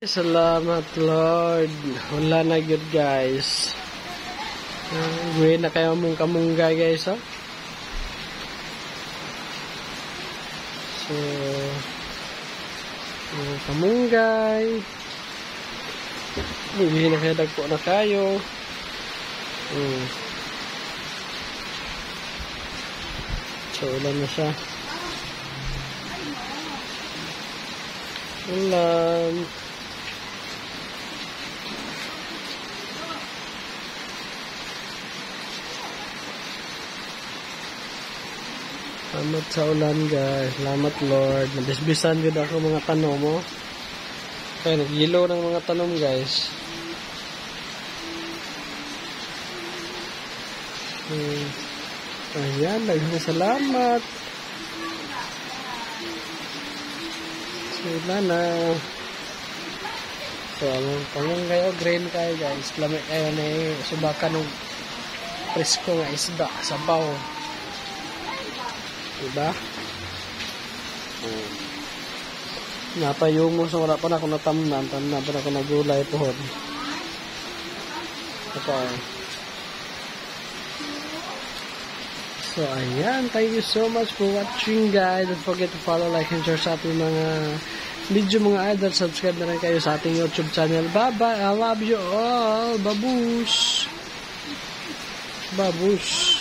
Salamat Lord. Wala na good guys. Gawin na kayo mong kamunggay guys oh. So kamunggay. Hindi na kayo dagpo na kayo. So ulan na siya. Ulan. Salamat sa ulan guys. Salamat Lord. Nabisbisan yun ako mga tanom mo. Kaya naghilo ng mga tanom guys. Ayan. Salamat. So ulan na. So pangang kayo. Green kayo guys. Lamig kayo na subakan ng presko nga isda. Sabaw. Diba? Napayo mo so wala pa na ako natamnan. Tamnan pa na ako nagulay pohon. So ayan, thank you so much for watching guys. Don't forget to follow, like, and share sa ating mga video mga idol. Subscribe na rin kayo sa ating YouTube channel. Bye bye, I love you all. Babush. Babush.